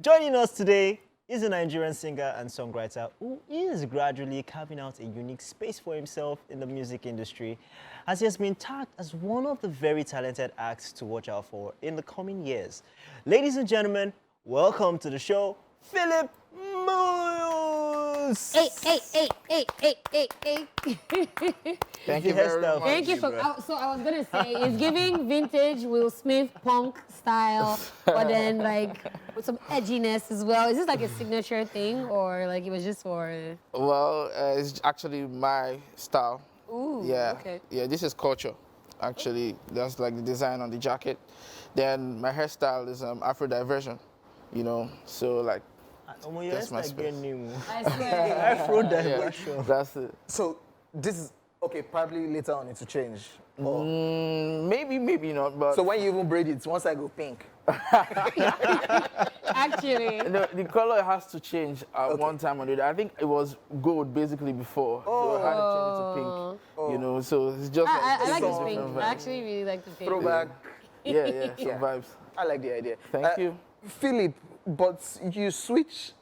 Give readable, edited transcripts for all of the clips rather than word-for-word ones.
Joining us today is a Nigerian singer and songwriter who is gradually carving out a unique space for himself in the music industry, as he has been tagged as one of the very talented acts to watch out for in the coming years. Ladies and gentlemen, welcome to the show, Pheelip Muse! Hey. Thank you very much. Thank you for. So I was gonna say it's giving vintage Will Smith punk style, but then like with some edginess as well. Is this like a signature thing, or like it was just for? Well, it's actually my style. Ooh. Yeah. Okay. Yeah, this is culture. Actually, that's like the design on the jacket. Then my hairstyle is Afro diversion. You know, so like that's my space. I swear. Afro diversion. That's it. So this is okay. Probably later on it will change. Or, Maybe not. But so when you even braid it, one side go pink. Actually. the color has to change at one time or the other. I think it was gold basically before, so I had to change it to pink. You know, so it's just I like this different pink. vibes. I actually really like the pink. Throwback. Yeah, some Yeah. vibes. I like the idea. Thank you. Pheelip, but you switch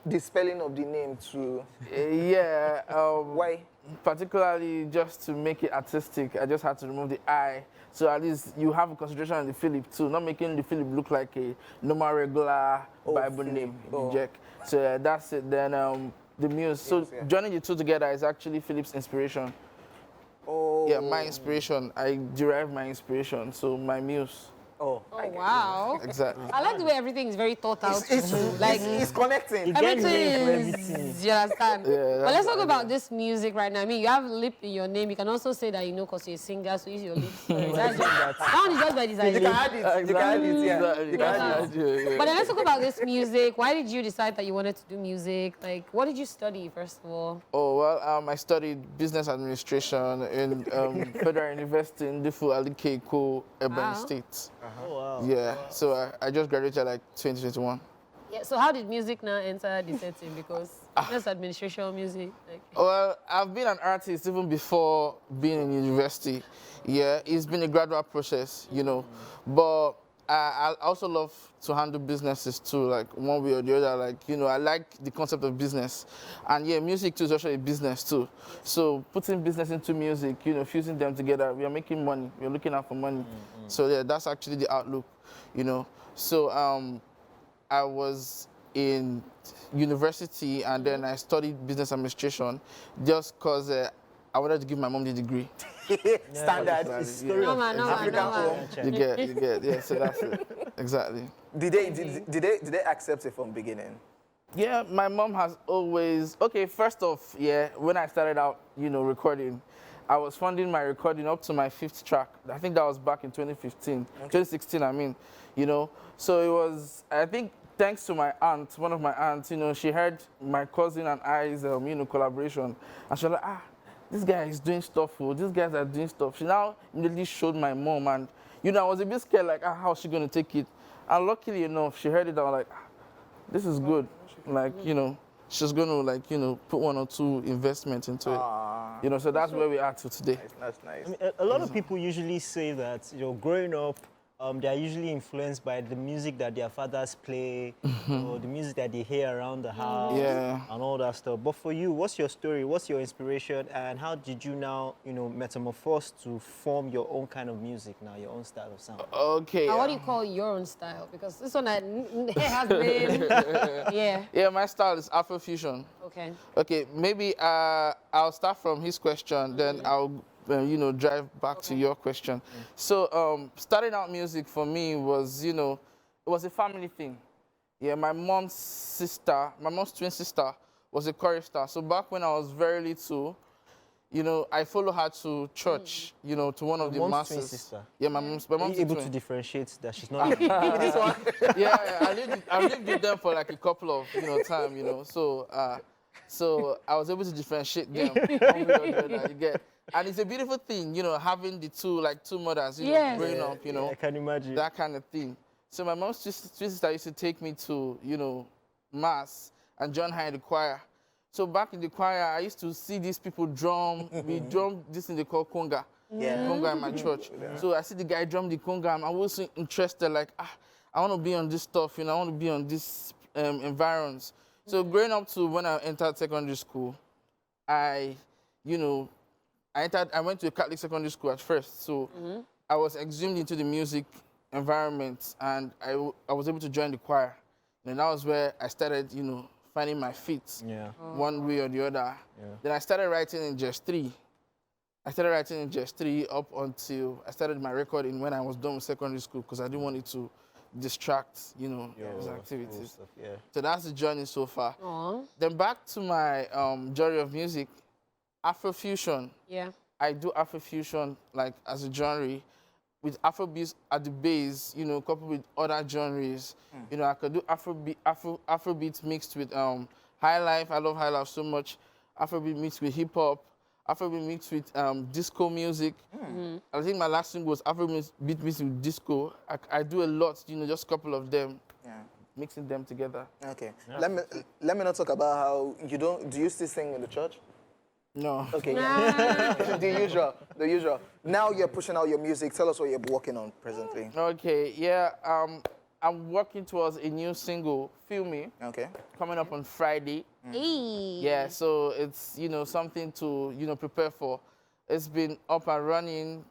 the spelling of the name to Yeah. why? Particularly just to make it artistic, I just had to remove the I. So at least you have a concentration on the Pheelip too, not making the Pheelip look like a normal regular Bible Pheelip. name, Oh. Jack. So that's it. Then the Muse. So Yes, yeah. joining the two together is actually Philip's inspiration. Oh. Yeah, my inspiration. I derive my inspiration. So my Muse. Oh. Oh wow. Exactly. I like the way everything is very thought out. It's connecting. It gets Everything named for is, everything. you understand? Yeah, But let's that's talk about this music right now. I mean, you have lip in your name. You can also say that you know because you're a singer, so use your lips. That's just, that one is just by design. You can add it. You can add it. Yeah. Exactly. You can add it. Yeah. But then let's talk about this music. Why did you decide that you wanted to do music? Like, what did you study, first of all? Oh, well, I studied business administration in Federal University in Dufu Alikeko, Ebonyi Wow. State. Oh, wow. Yeah, so I just graduated like 2021. Yeah. So how did music now enter the setting? Because business administration music. Like, Well, I've been an artist even before being in university. Yeah, it's been a gradual process, you know. But I also love to handle businesses too, like one way or the other. Like, you know, I like the concept of business. And yeah, music too is also a business too. So putting business into music, you know, fusing them together, we are making money. We're looking out for money. So yeah, that's actually the outlook, you know. So I was in university and then I studied business administration just because I wanted to give my mom the degree. Standard. Exactly. Story Yeah. of African home. You get, yeah, so that's it. Exactly. Did they accept it from beginning? Yeah, my mom has always, okay, first off, yeah, when I started out, you know, recording, I was funding my recording up to my 5th track. I think that was back in 2015, 2016, I mean, you know. So it was, I think, thanks to my aunt, one of my aunts, you know, she heard my cousin and I's, you know, collaboration. And she was like, this guy is doing stuff, these guys are doing stuff. She now immediately showed my mom and, you know, I was a bit scared, like, how is she going to take it? And luckily enough, she heard it, I was like, this is good. Like, you know, she's going to, like, you know, put 1 or 2 investments into it. You know, so that's where we are to today. That's nice. I mean, a lot of people usually say that, you know, growing up, they are usually influenced by the music that their fathers play, or the music that they hear around the house, Yeah. and all that stuff. But for you, what's your story? What's your inspiration? And how did you now, you know, metamorphose to form your own kind of music now, your own style of sound? Okay. what do you call your own style? Because this one has been, yeah. Yeah, my style is Afrofusion. Okay. Okay, maybe I'll start from his question, then I'll, you know, drive back to your question. So starting out music for me was, you know, it was a family thing. Yeah, my mom's twin sister was a chorister. So back when I was very little, you know, I followed her to church, you know, to one of the Mom's masses. twin sister? Yeah, my mom's Are you able twin. to differentiate that she's not this one? Yeah, I lived with them for like a couple of, you know, time, you know. So so I was able to differentiate them. One way or the other, you get. And it's a beautiful thing, you know, having the two mothers, you know, Yes. growing up, you know, I can imagine. that kind of thing. So my mom's twin sister used to take me to, you know, mass and join her in the choir. So back in the choir, I used to see these people drum. We drum this thing they call conga. Yeah. Conga in my church. So I see the guy drum the conga. I'm also interested, like, I want to be on this stuff, I want to be on this environs. So growing up to when I entered secondary school, I went to a Catholic secondary school at first. So I was exhumed into the music environment, and I was able to join the choir. And that was where I started, finding my feet, one way or the other. Yeah. Then I started writing in Just 3. Up until I started my recording when I was done with secondary school, because I didn't want it to distract, those activities. Stuff, yeah. So that's the journey so far. Aww. Then back to my genre of music, Afrofusion. Yeah. I do Afrofusion like as a genre, with Afrobeats at the base, coupled with other genres. I could do Afrobeats mixed with high life. I love high life so much. Afrobeat mixed with hip hop. Afrobeat mixed with disco music. I think my last single was Afrobeat mixed with disco. I do a lot, just a couple of them. Yeah. Mixing them together. Okay. Yeah. Let me not talk about how do you still sing in the church? No. Okay. The usual. Now you're pushing out your music. Tell us what you're working on presently. Okay, yeah. I'm working towards a new single, Pheelip. Okay. Coming up on Friday. Yeah, so it's, something to, prepare for. It's been up and running.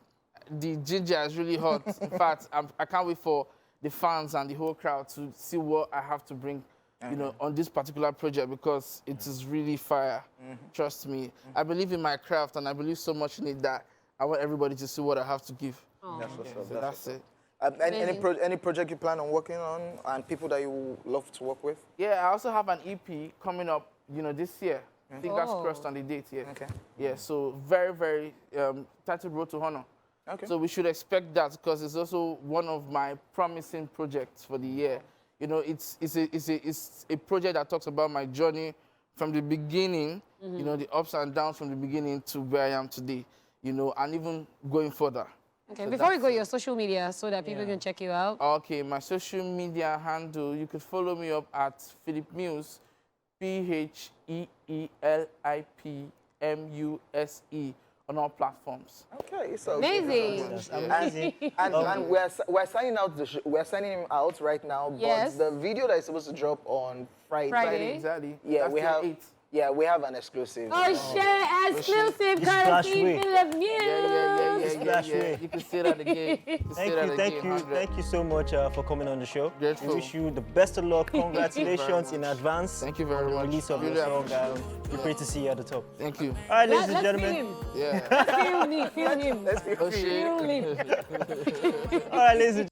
The ginger is really hot. In fact, I can't wait for the fans and the whole crowd to see what I have to bring on this particular project, because it is really fire. Trust me. I believe in my craft, and I believe so much in it that I want everybody to see what I have to give. That's what's up. So that's it. Any project you plan on working on, and people that you love to work with? Yeah, I also have an EP coming up, this year. Fingers crossed on the date here. Okay. Yeah, so very, very titled Road to Honor. Okay. So we should expect that, because it's also one of my promising projects for the year. It's a project that talks about my journey from the beginning, the ups and downs from the beginning to where I am today, and even going further. Okay, so before we go, your social media, so that people can check you out. Okay, my social media handle, you can follow me up at Pheelip Muse, PheelipMuse on all platforms. Okay, so amazing. Amazing. And we're signing out we're signing him out right now. But the video that is supposed to drop on Friday. Exactly. Yeah, that's we have an exclusive. Oh shit! Exclusive courtesy Pheelip Muse. Yeah. You can say that again. Thank you so much for coming on the show. Grateful. We wish you the best of luck. Congratulations in advance. Thank you very much. Release of your song. We're great to see you at the top. Thank you. All right, ladies and gentlemen. Yeah. Let's feel him. Let's feel him. Feel him. All right, ladies and